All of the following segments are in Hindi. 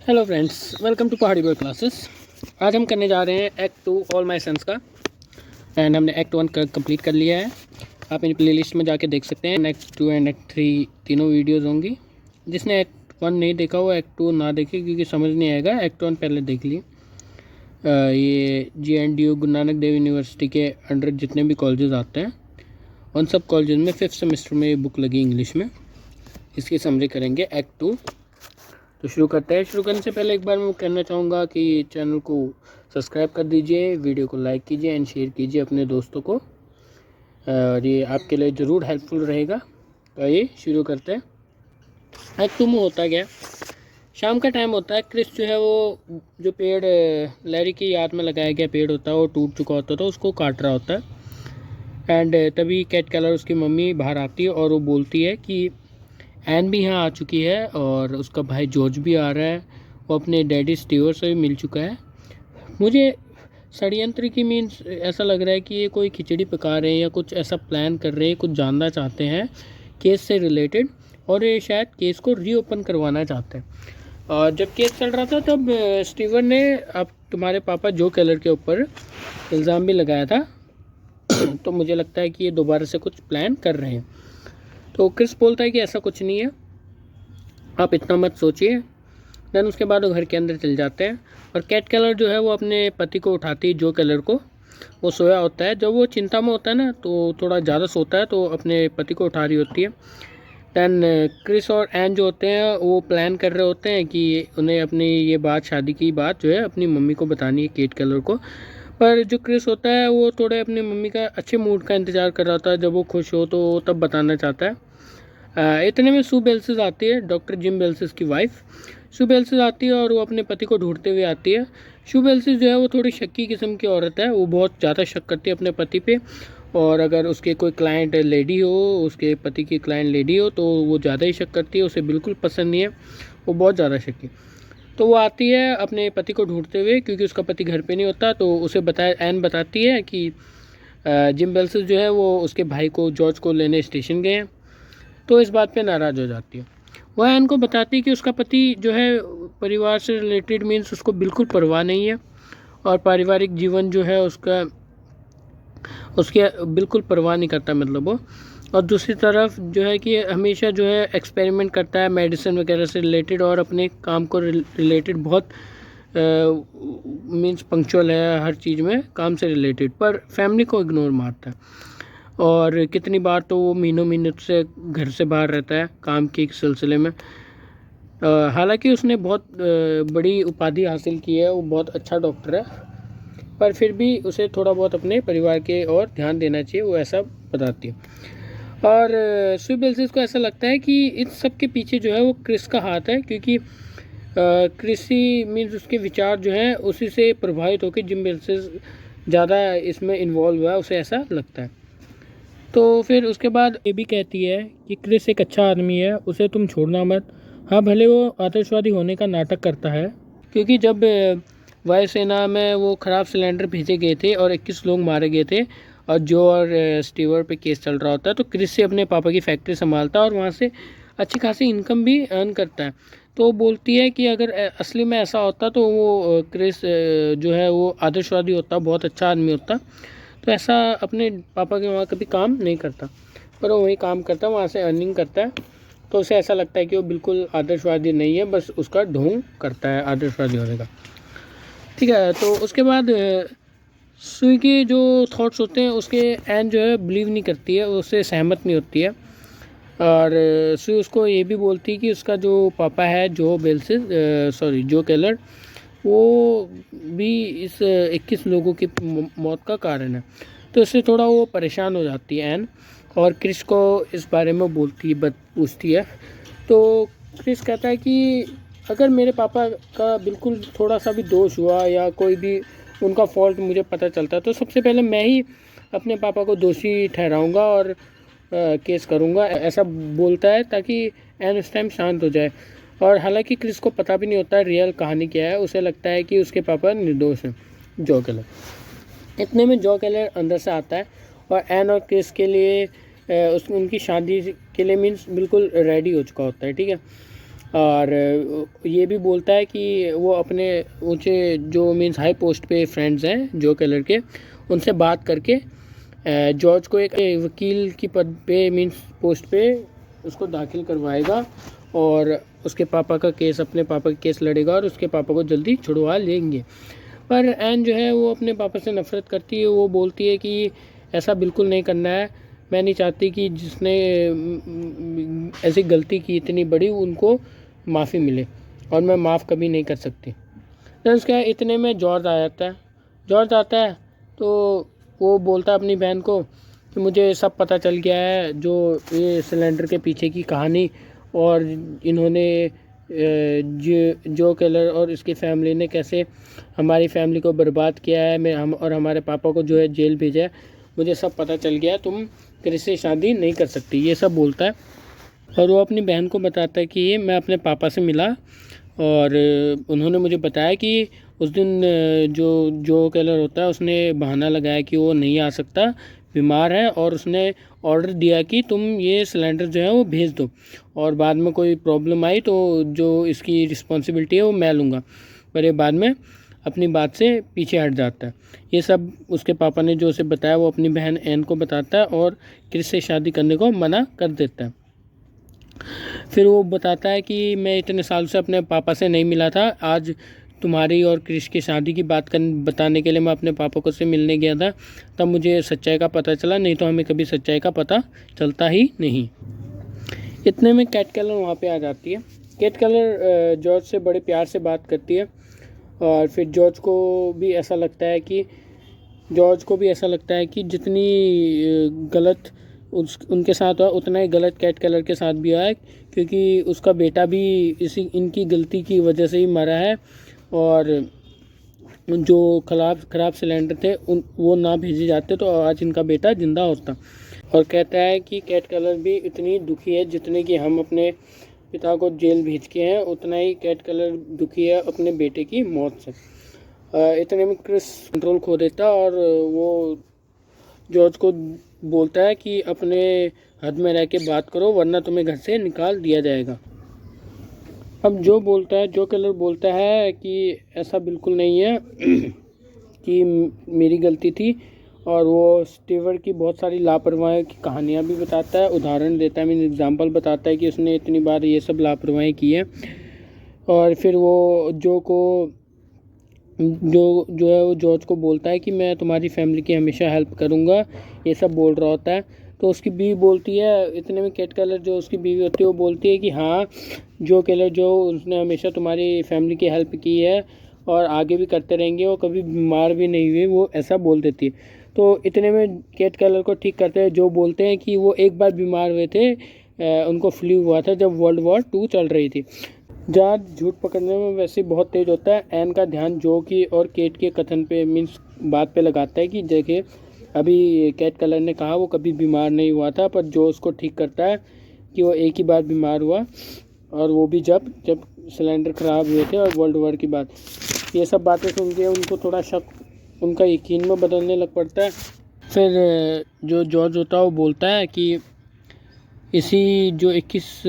हेलो फ्रेंड्स, वेलकम टू पहाड़ी बॉय क्लासेस। आज हम करने जा रहे हैं एक्ट 2 ऑल माई सन्स का। एंड हमने एक्ट 1 कंप्लीट कर लिया है। आप इन प्लेलिस्ट में जाके देख सकते हैं। एक्ट 2 एंड एक्ट 3 तीनों वीडियोस होंगी। जिसने एक्ट 1 नहीं देखा वो एक्ट 2 ना देखे, क्योंकि समझ नहीं आएगा। एक्ट 1 पहले देख लिए। ये GNDU गुरु नानक देव यूनिवर्सिटी के अंडर जितने भी कॉलेजेस आते हैं उन सब कॉलेजेस में 5th सेमेस्टर में ये बुक लगी इंग्लिश में। इसकी समरी करेंगे एक्ट 2। तो शुरू करते हैं। शुरू करने से पहले एक बार मैं कहना चाहूँगा कि चैनल को सब्सक्राइब कर दीजिए, वीडियो को लाइक कीजिए एंड शेयर कीजिए अपने दोस्तों को, और ये आपके लिए ज़रूर हेल्पफुल रहेगा। तो ये शुरू करते हैं। एक्ट 2 में होता क्या, शाम का टाइम होता है। क्रिस जो है वो जो पेड़ लैरी की याद में लगाया गया पेड़ होता है वो टूट चुका होता था, उसको काट रहा होता है। एंड तभी कैट केलर उसकी मम्मी बाहर आती है और वो बोलती है कि एन भी यहाँ आ चुकी है और उसका भाई जॉर्ज भी आ रहा है। वो अपने डैडी स्टीवर से भी मिल चुका है। मुझे षड्यंत्र की मीन्स ऐसा लग रहा है कि ये कोई खिचड़ी पका रहे हैं या कुछ ऐसा प्लान कर रहे हैं, कुछ जानना चाहते हैं केस से रिलेटेड, और ये शायद केस को रीओपन करवाना चाहते हैं। और जब केस चल रहा था तब स्टीवर ने अब तुम्हारे पापा जो केलर के ऊपर इल्ज़ाम भी लगाया था। तो मुझे लगता है कि ये दोबारा से कुछ प्लान कर रहे हैं। तो क्रिस बोलता है कि ऐसा कुछ नहीं है, आप इतना मत सोचिए। देन उसके बाद वो घर के अंदर चल जाते हैं और कैट केलर जो है वो अपने पति को उठाती है, जो केलर को। वो सोया होता है, जब वो चिंता में होता है ना तो थोड़ा ज़्यादा सोता है, तो अपने पति को उठा रही होती है। दैन क्रिस और एन जो होते हैं वो प्लान कर रहे होते हैं कि उन्हें अपनी ये बात, शादी की बात जो है अपनी मम्मी को बतानी है, केट केलर को। पर जो क्रिस होता है वो थोड़े अपनी मम्मी का अच्छे मूड का इंतज़ार कर रहा होता है। जब वो खुश हो तो तब बताना चाहता है। इतने में सू बेल्सिस आती है, डॉक्टर जिम बेल्सिस की वाइफ। सू बेल्सिस आती है और वो अपने पति को ढूंढते हुए आती है। सू बेल्सिस जो है वो थोड़ी शक्की किस्म की औरत है। वो बहुत ज़्यादा शक करती है अपने पति पे, और अगर उसके कोई क्लाइंट लेडी हो, उसके पति की क्लाइंट लेडी हो, तो वो ज़्यादा ही शक करती है। उसे बिल्कुल पसंद नहीं है, वो बहुत ज़्यादा शक्की। तो वो आती है अपने पति को ढूंढते हुए, क्योंकि उसका पति घर पे नहीं होता। तो उसे एन बताती है कि जिम बेल्सिस जो है वो उसके भाई को, जॉर्ज को लेने स्टेशन गए हैं। तो इस बात पे नाराज़ हो जाती है। वह एन को बताती है कि उसका पति जो है परिवार से रिलेटेड मीन्स उसको बिल्कुल परवाह नहीं है, और पारिवारिक जीवन जो है उसका उसके बिल्कुल परवाह नहीं करता, मतलब वो। और दूसरी तरफ जो है कि हमेशा जो है एक्सपेरिमेंट करता है मेडिसिन वगैरह से रिलेटेड, और अपने काम को रिलेटेड बहुत मीन्स पंक्चुअल है हर चीज़ में, काम से रिलेटेड, पर फैमिली को इग्नोर मारता है। और कितनी बार तो वो महीनों महीनों से घर से बाहर रहता है काम के सिलसिले में। हालांकि उसने बहुत बड़ी उपाधि हासिल की है, वो बहुत अच्छा डॉक्टर है, पर फिर भी उसे थोड़ा बहुत अपने परिवार के और ध्यान देना चाहिए, वो ऐसा बताती है। और सू बेल्सिस को ऐसा लगता है कि इस सब के पीछे जो है वो क्रिस का हाथ है, क्योंकि क्रिसी मीन्स उसके विचार जो हैं उसी से प्रभावित होकर जिम बेल्सिस ज़्यादा इसमें इन्वॉल्व हुआ है, उसे ऐसा लगता है। तो फिर उसके बाद ये भी कहती है कि क्रिस एक अच्छा आदमी है, उसे तुम छोड़ना मत। हाँ, भले वो आतंकवादी होने का नाटक करता है, क्योंकि जब वायुसेना में वो ख़राब सिलेंडर भेजे गए थे और 21 लोग मारे गए थे, और जो और स्टीवर पे केस चल रहा होता है, तो क्रिस से अपने पापा की फैक्ट्री संभालता है और वहाँ से अच्छी खासी इनकम भी अर्न करता है। तो वो बोलती है कि अगर असली में ऐसा होता तो वो क्रिस जो है वो आदर्शवादी होता, बहुत अच्छा आदमी होता। तो ऐसा अपने पापा के वहाँ कभी काम नहीं करता, पर वो वहीं काम करता है, वहाँ से अर्निंग करता है। तो उसे ऐसा लगता है कि वो बिल्कुल आदर्शवादी नहीं है, बस उसका ढोंग करता है आदर्शवादी होने का। ठीक है, तो उसके बाद सुई के जो थॉट्स होते हैं उसके एन जो है बिलीव नहीं करती है, उससे सहमत नहीं होती है। और सुई उसको ये भी बोलती है कि उसका जो पापा है, जो बेल्सिस जो केलर, वो भी इस 21 लोगों की मौत का कारण है। तो इससे थोड़ा वो परेशान हो जाती है एन, और क्रिस को इस बारे में पूछती है। तो क्रिस कहता है कि अगर मेरे पापा का बिल्कुल थोड़ा सा भी दोष हुआ या कोई भी उनका फॉल्ट मुझे पता चलता है, तो सबसे पहले मैं ही अपने पापा को दोषी ठहराऊंगा और केस करूंगा, ऐसा बोलता है, ताकि एन उस टाइम शांत हो जाए। और हालांकि क्रिस को पता भी नहीं होता रियल कहानी क्या है, उसे लगता है कि उसके पापा निर्दोष हैं, जो केलर। इतने में जो केलर अंदर से आता है और एन और क्रिस के लिए उनकी शादी के लिए मीन्स बिल्कुल रेडी हो चुका होता है। ठीक है, और ये भी बोलता है कि वो अपने ऊंचे जो मीन्स हाई पोस्ट पे फ्रेंड्स हैं जो कलर के, उनसे बात करके जॉर्ज को एक वकील की पद पे मीन्स पोस्ट पे उसको दाखिल करवाएगा और उसके पापा का केस, अपने पापा का केस लड़ेगा और उसके पापा को जल्दी छुड़वा लेंगे। पर एन जो है वो अपने पापा से नफ़रत करती है। वो बोलती है कि ऐसा बिल्कुल नहीं करना है, मैं नहीं चाहती कि जिसने ऐसी गलती की इतनी बड़ी उनको माफ़ी मिले, और मैं माफ़ कभी नहीं कर सकती। तो उसका इतने में जॉर्ज आ जाता है। जॉर्ज आता है तो वो बोलता है अपनी बहन को कि मुझे सब पता चल गया है, जो ये सिलेंडर के पीछे की कहानी, और इन्होंने जो केलर और इसकी फैमिली ने कैसे हमारी फैमिली को बर्बाद किया है, मैं हम और हमारे पापा को जो है जेल भेजा है, मुझे सब पता चल गया है, तुम क्रिस से शादी नहीं कर सकती, ये सब बोलता है। और वो अपनी बहन को बताता है कि मैं अपने पापा से मिला और उन्होंने मुझे बताया कि उस दिन जो केलर होता है उसने बहाना लगाया कि वो नहीं आ सकता, बीमार है, और उसने ऑर्डर दिया कि तुम ये सिलेंडर जो है वो भेज दो, और बाद में कोई प्रॉब्लम आई तो जो इसकी रिस्पॉन्सिबिलिटी है वो मैं लूँगा। पर ये बाद में अपनी बात से पीछे हट जाता है। ये सब उसके पापा ने जो उसे बताया वो अपनी बहन एन को बताता है और क्रिस से शादी करने को मना कर देता है। फिर वो बताता है कि मैं इतने साल से अपने पापा से नहीं मिला था, आज तुम्हारी और क्रिश की शादी की बात बताने के लिए मैं अपने पापा को से मिलने गया था, तब मुझे सच्चाई का पता चला, नहीं तो हमें कभी सच्चाई का पता चलता ही नहीं। इतने में कैट केलर वहाँ पे आ जाती है। कैट केलर जॉर्ज से बड़े प्यार से बात करती है और फिर जॉर्ज को भी ऐसा लगता है कि जितनी गलत उनके साथ हुआ उतना ही गलत कैट केलर के साथ भी हुआ है, क्योंकि उसका बेटा भी इनकी गलती की वजह से ही मरा है, और जो ख़राब सिलेंडर थे वो ना भेजे जाते तो आज इनका बेटा ज़िंदा होता। और कहता है कि कैट केलर भी इतनी दुखी है जितने कि हम अपने पिता को जेल भेज के हैं, उतना ही कैट केलर दुखी है अपने बेटे की मौत से। इतने में क्रिस कंट्रोल खो देता और वो जॉर्ज को बोलता है कि अपने हद में रह के बात करो वरना तुम्हें घर से निकाल दिया जाएगा। अब जो केलर बोलता है कि ऐसा बिल्कुल नहीं है कि मेरी गलती थी, और वो स्टीवर्ट की बहुत सारी लापरवाही की कहानियाँ भी बताता है, उदाहरण देता है, मीन एग्जांपल बताता है कि उसने इतनी बार ये सब लापरवाही की है। और फिर वो जो है वो जॉर्ज को बोलता है कि मैं तुम्हारी फैमिली की हमेशा हेल्प करूँगा, ये सब बोल रहा होता है। तो उसकी बीवी बोलती है, इतने में कैट केलर जो उसकी बीवी होती है वो बोलती है कि हाँ, जो केलर जो उसने हमेशा तुम्हारी फैमिली की हेल्प की है और आगे भी करते रहेंगे, वो कभी बीमार भी नहीं हुए, वो ऐसा बोल देती है। तो इतने में कैट केलर को ठीक करते हैं, जो बोलते हैं कि वो एक बार बीमार हुए थे, उनको फ्लू हुआ था जब वर्ल्ड वॉर 2 चल रही थी। जॉर्ज झूठ पकड़ने में वैसे बहुत तेज होता है। एन का ध्यान जो की और केट के कथन पे मीन्स बात पे लगाता है कि देखिए अभी कैट केलर ने कहा वो कभी बीमार नहीं हुआ था, पर जो उसको ठीक करता है कि वो एक ही बार बीमार हुआ, और वो भी जब सिलेंडर ख़राब हुए थे और वर्ल्ड वॉर की बात। ये सब बातें सुन के उनको थोड़ा शक उनका यकीन में बदलने लग पड़ता है। फिर जो जॉर्ज होता है वो बोलता है कि इसी जो 21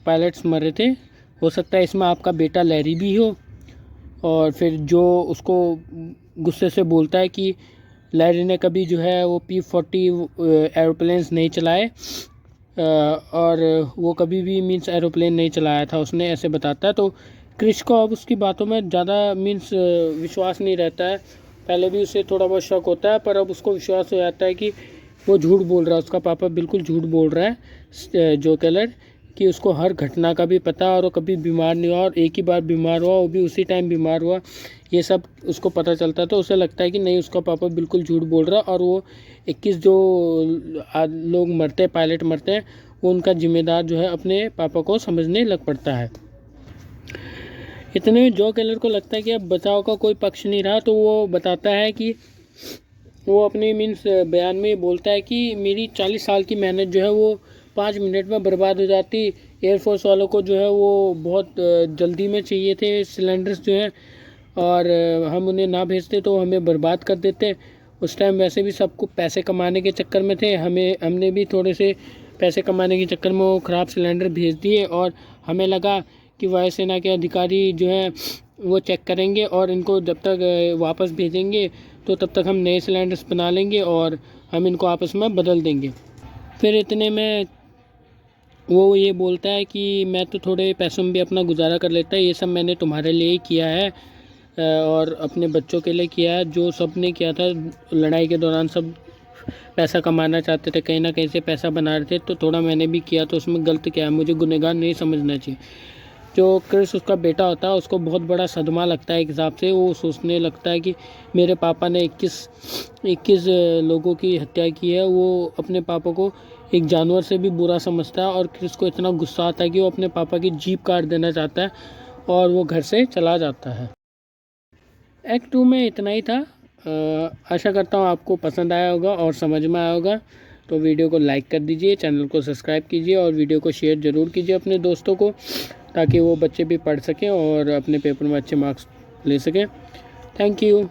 पायलट्स मरे थे, हो सकता है इसमें आपका बेटा लैरी भी हो। और फिर जो उसको गुस्से से बोलता है कि लैरी ने कभी जो है वो P-40 एरोप्लेन्स नहीं चलाए, और वो कभी भी मीन्स एरोप्लेन नहीं चलाया था उसने, ऐसे बताता है। तो क्रिश को अब उसकी बातों में ज़्यादा मीन्स विश्वास नहीं रहता है। पहले भी उसे थोड़ा बहुत शक होता है, पर अब उसको विश्वास हो जाता है कि वो झूठ बोल रहा है, उसका पापा बिल्कुल झूठ बोल रहा है जो केलर, कि उसको हर घटना का भी पता, और वो कभी बीमार नहीं हुआ, और एक ही बार बीमार हुआ वो भी उसी टाइम बीमार हुआ, ये सब उसको पता चलता है। तो उसे लगता है कि नहीं, उसका पापा बिल्कुल झूठ बोल रहा है, और वो 21 जो लोग मरते हैं, पायलट मरते हैं, वो उनका जिम्मेदार जो है अपने पापा को समझने लग पड़ता है। इतने में जो केलर को लगता है कि अब बचाव का कोई पक्ष नहीं रहा, तो वो बताता है कि वो अपने मीन्स बयान में बोलता है कि मेरी 40 साल की मेहनत जो है वो 5 मिनट में बर्बाद हो जाती। एयरफोर्स वालों को जो है वो बहुत जल्दी में चाहिए थे सिलेंडर्स जो हैं, और हम उन्हें ना भेजते तो हमें बर्बाद कर देते। उस टाइम वैसे भी सबको पैसे कमाने के चक्कर में थे, हमने भी थोड़े से पैसे कमाने के चक्कर में वो ख़राब सिलेंडर भेज दिए, और हमें लगा कि वायुसेना के अधिकारी जो है वो चेक करेंगे और इनको जब तक वापस भेजेंगे तो तब तक हम नए सिलेंडर्स बना लेंगे और हम इनको आपस में बदल देंगे। फिर इतने में वो ये बोलता है कि मैं तो थोड़े पैसों में भी अपना गुजारा कर लेता है, ये सब मैंने तुम्हारे लिए ही किया है और अपने बच्चों के लिए किया है। जो सब ने किया था लड़ाई के दौरान, सब पैसा कमाना चाहते थे, कहीं ना कहीं से पैसा बना रहे थे, तो थोड़ा मैंने भी किया, तो उसमें गलत क्या है, मुझे गुनहगार नहीं समझना चाहिए। जो क्रिस उसका बेटा होता है उसको बहुत बड़ा सदमा लगता है एक हिसाब से। वो सोचने लगता है कि मेरे पापा ने 21 लोगों की हत्या की है। वो अपने पापा को एक जानवर से भी बुरा समझता है और क्रिस को इतना गुस्सा आता है कि वो अपने पापा की जीभ काट देना चाहता है और वो घर से चला जाता है। एक्ट 2 में इतना ही था। आशा करता हूँ आपको पसंद आया होगा और समझ में आया होगा। तो वीडियो को लाइक कर दीजिए, चैनल को सब्सक्राइब कीजिए और वीडियो को शेयर ज़रूर कीजिए अपने दोस्तों को, ताकि वो बच्चे भी पढ़ सकें और अपने पेपर में अच्छे मार्क्स ले सकें। Thank you.